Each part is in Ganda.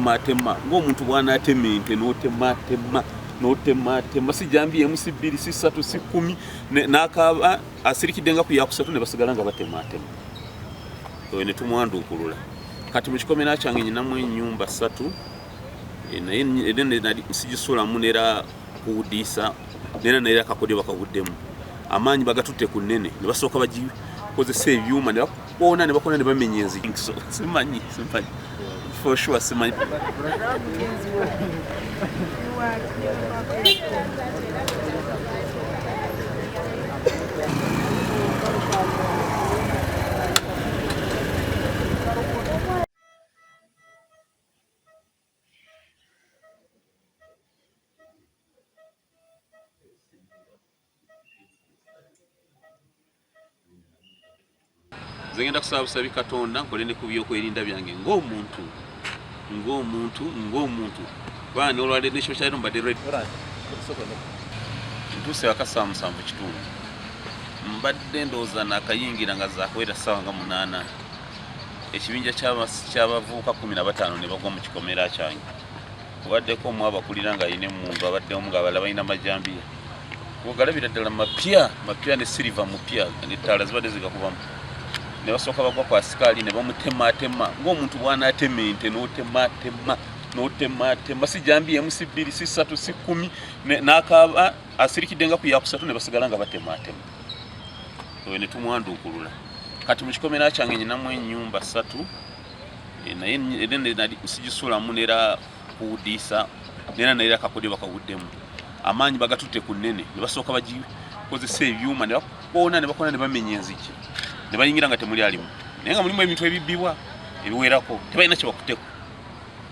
batemyetemye ng'omuntu bw'anaatema ente n'otematema si jambiye si 2 si 3 si 10 n'akaaba asirikidde nga ku yakusatu ne basigala nga batemyetemye oyo ne tumwanduukulula kati mu kikomera kyange nyinamu ennyumba 3 naye sigisulamu nera kuwudiisa nera akakodyo bakaguddemu amaanyi bagatutte ku nnene ne basooka bagikozesa ebyuma ne bakona ne bamenya enzigi simanyi for sure simanyi zengenda kusaba busabi Katonda nkole ne ku byokwerinda byange ng'omuntu bana olwalde n'ekyo kyali mbadde ready ntuse akasamusanvu kitundu mbadde ndowooza nakayingira nga zakwera ssaawa nga 8 ekibinja ky'abavubuka 15 ne bagwa mu kikomera kyange waddeko omu abakulira nga ayina emundu abaddemu ng'abalala balina majambiya ogalabira ddala mapya ne silver mupya n'ettaala zibadde zigakubamu ne basooka bagwa ku asikaali ne bamutematema ng'omuntu bw'anaatema ente n'otematema si jambiye si 2 si 3 si 10 n'akaaba asirikidde nga ku yakusatu ne basigala nga batematema oyo ne tumwanduukulula kati mu kikomera kyange nyinamu ennyumba 3 naye sigisulamu nera kuwudiisa nera akakodyo bakaguddemu amaanyi bagatutte ku nnene ne basooka bagikozesa ebyuma ne bakona ne bamenya enzigi ne bayingira nga temuli alimu naye nga mulimu ebintu ebibbibwa ebiwerako tebalina kye bakutteko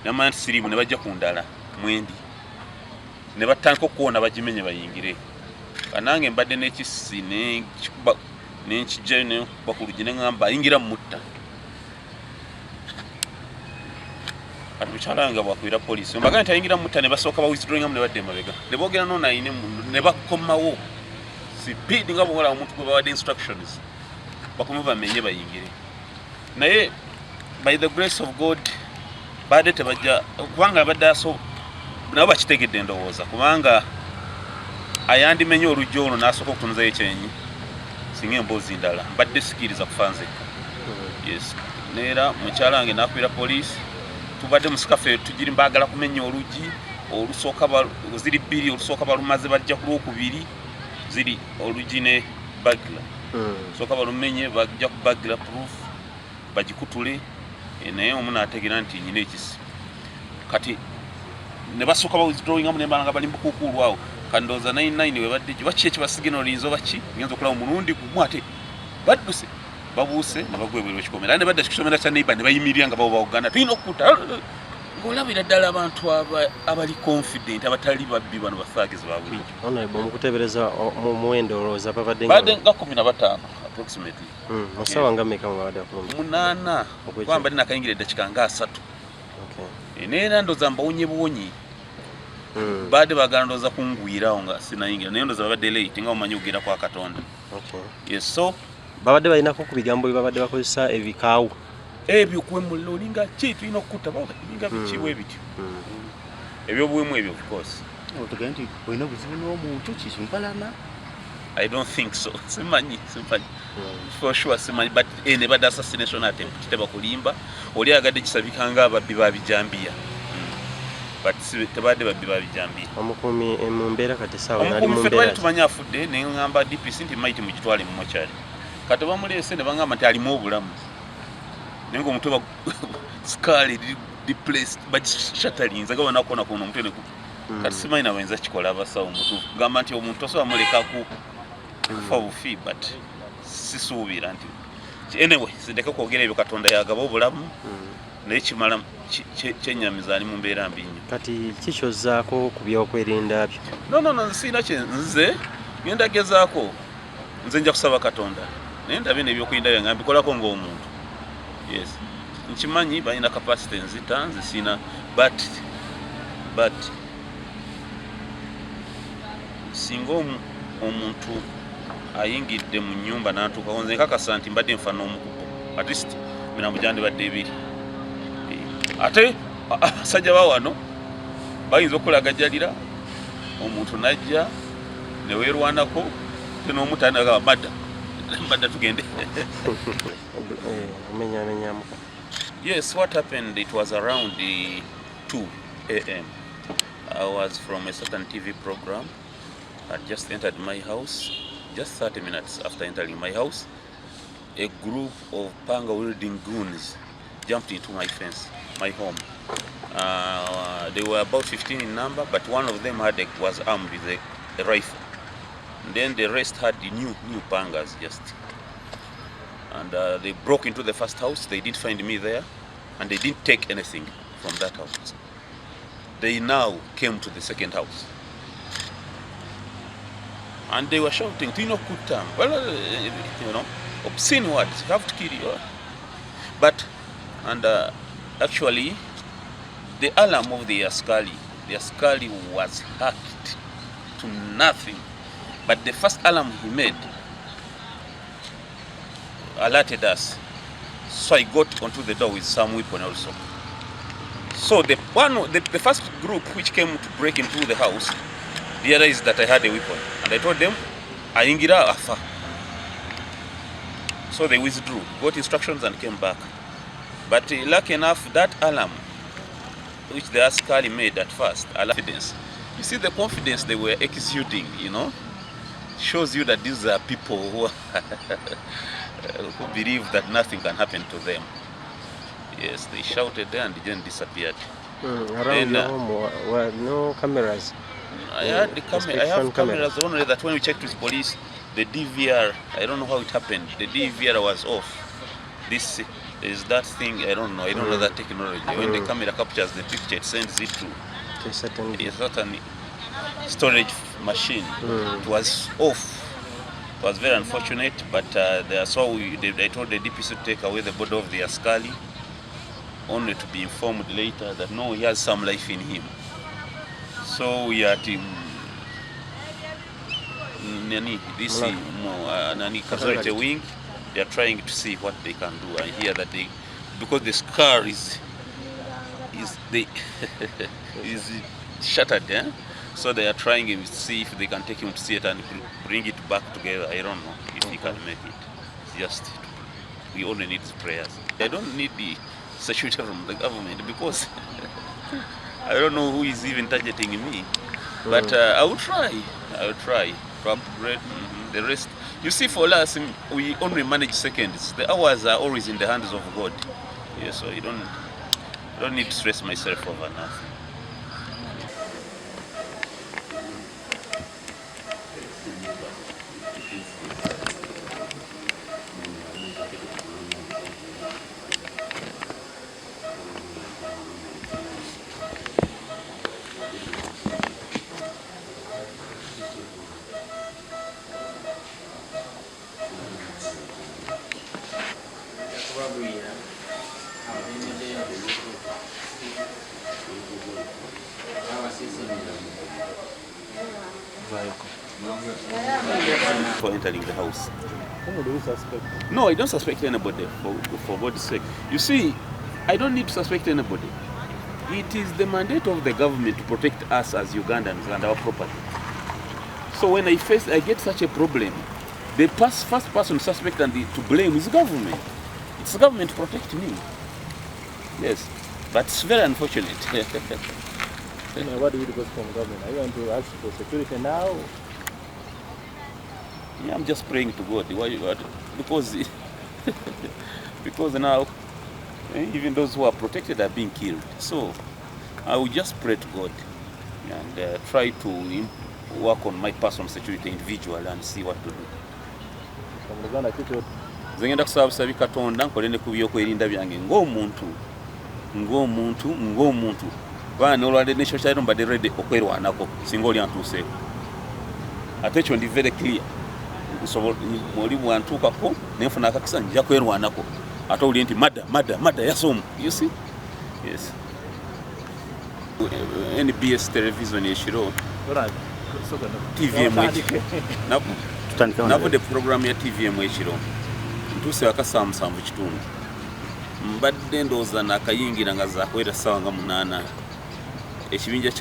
n'amanyi sirimu ne bajja ku ndala mwendi ne batandika okuwona bagimenye bayingire kanange mbadde n'ekisi n'enkijjayo n'enkuba ku luggi ne ŋŋamba ayingira mutta kati mukyala nga bwakwira poliisi mbaga nti ayingira mutta ne basooka bawithdrawingamu ne badde emabega ne boogera noona ayine mundu ne bakomawo sipiidi nga bwola omuntu gwe bawadde instructions bakumu bamenye bayingire naye by the grace of God badde tebajja kubanga badde nabo bakitegedde ndowooza kubanga ayandimenye oluggi olwo n'asooka okutunuzayo ekyenyi singa emboozi ndala mbadde sikiriza kufa nzekka yes neera mukyala wange n'akwira poliisi tubadde musikafe tugiri mbaagala kumenya oluggi olusooka ziri 2 olusooka balumaze bajja ku lwokubiri ziri oluggi ne bagla soka balumenye bajja ku bagla proof bagikutule naye omu n'ategeera nti nyina ekisi kati ne basooka bawithdrawingamu ne mbala nga bali mbukuukuulwawo kandooza 99 we badde baki ekibasiga n'olinzo baki ngenza okulaba omulundi gumu ate badduse babuuse ne bagwebwerwa ekikomera ne badda kikomera kya neighbor ne bayimirira nga babo bawugana tulina okukuta ng'olabira ddala abantu abali confident abatali babbi bano bafaagizi ba bulijjo ono bomukutebereza mu muwendo olowooza babadde nga 15 approximately musawa nga mmeka mubadde akulumba 8 kwamba ndina kayingira eddakiika nga 3 neera ndooza mbawonye buwonyi badde baagala ndooza kungwirawo nga sinayingira naye ndooza babadde late nga omanyi okugenda kwa Katonda yes so babadde balinako ku bigambo bye babadde bakozesa ebikaawu ebyo kwemulira olinga ki tulina okukuta balinga bikiwa ebityo ebyobuwemu ebyo of course otugenda nti olina obuzibu n'omuntu kikimpalana I don't think so simanyi for sure simanyi but ne badde assassination attempt kiteba kulimba oli agadde kisabika nga ababbi babijambiya but tebadde babbi babijambiya omukuumi mu mbeera kati saawa nali mu mbeera mbeera tumanya afudde ne ngamba DPC nti maiti mugitwale mu mochari kati bamuleese ne bangamba nti alimu obulamu naye ng'omutwe scarred depressed bagishatalinza nga banakona kuno omutwe ne kati simanyi nabayinza kikola abasawo omutuufu gamba nti omuntu osobola mulekaku kufa bufi but sisuubira nti anyway sindeka kwogera ebyo Katonda yagaba obulamu naye kimala kyenyamiza ali mu mbeera mbi nnyo kati kikyozaako ku byokwerinda byo no sirina kye nze ngenda gezaako nze nja kusaba Katonda naye ndabye n'ebyokwerinda byange mbikolako ng'omuntu yes nkimanyi balina capacity nzita nze sina but singa omuntu ayingidde mu nnyumba n'antuukako nze nkakasa nti mbadde nfa n'omukupo at least mirambo gyandibadde ebiri ate abasajja ba wano bayinza okulagajalira omuntu najja ne weerwanako te n'omutanaga badda tugende. Yes, what happened, it was around 2 a.m. I was from a certain TV program. I just entered my house. Just 30 minutes after entering my house, a group of panga-wielding goons jumped into my fence, my home. They were about 15 in number, but one of them was armed with a rifle. And then the rest had the new pangas just. And they broke into the first house. They didn't find me there, and they didn't take anything from that house. They now came to the second house. And they were shouting, Tino Kutam, well, obscene words, you have to kill you. But, actually, the alarm of the askari was hacked to nothing. But the first alarm he made alerted us. So I got onto the door with some weapon also. So the first group which came to break into the house realized that I had a weapon, and I told them, "Aingira afa." So they withdrew, got instructions, and came back. But lucky enough, that alarm, which the askari made at first, confidence. You see the confidence they were exuding, shows you that these are people who believe that nothing can happen to them. Yes, they shouted there and then disappeared. Around your home were no cameras? I have cameras only that when we checked with police, the DVR, I don't know how it happened, the DVR was off. This is that thing, I don't know that technology. When the camera captures the picture, it sends it to a certain storage machine. It was off. It was very unfortunate, but I told the DPC to take away the body of the askari, only to be informed later that no, he has some life in him. So we are at casualty wing. They are trying to see what they can do. I hear that because the scar is shattered, so they are trying to see if they can take him to see it and bring it back together. I don't know if he can make it. Just we only need prayers. I don't need the security from the government because I don't know who is even targeting me. But I will try. To upgrade the rest. You see, for us, we only manage seconds. The hours are always in the hands of God. Yeah, so I don't need to stress myself over nothing. For entering the house. Who do you suspect? No, I don't suspect anybody, for God's sake. You see, I don't need to suspect anybody. It is the mandate of the government to protect us as Ugandans and our property. So when I get such a problem, the first person suspect and to blame is government. It's the government to protect me. Yes, but it's very unfortunate. What do you request from government? Are you going to ask for security now? Yeah, I'm just praying to God. Because now even those who are protected are being killed. So I will just pray to God and try to work on my personal security individual and see what to do. Zengenda kusaba Katonda nkole ne kubyokwerinda byange ng'omuntu bana olwade ne shoshairo mbade ready okwerwanako singa oli antuseeko ate ekyo ndi very clear muli bwantukako nenfuna akakisa nja kwerwanako ate oli nti mada yasomu. You see? Yes. NBS television yeshiro TVM nabo the program ya TVM yeshiro ntuse akasamusambu kitundu mbadde ndowooza nakayingira nga zakwera ssaawa nga 8 ekibinja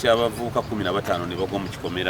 ky'abavubuka 15 ne bagwa mu kikomera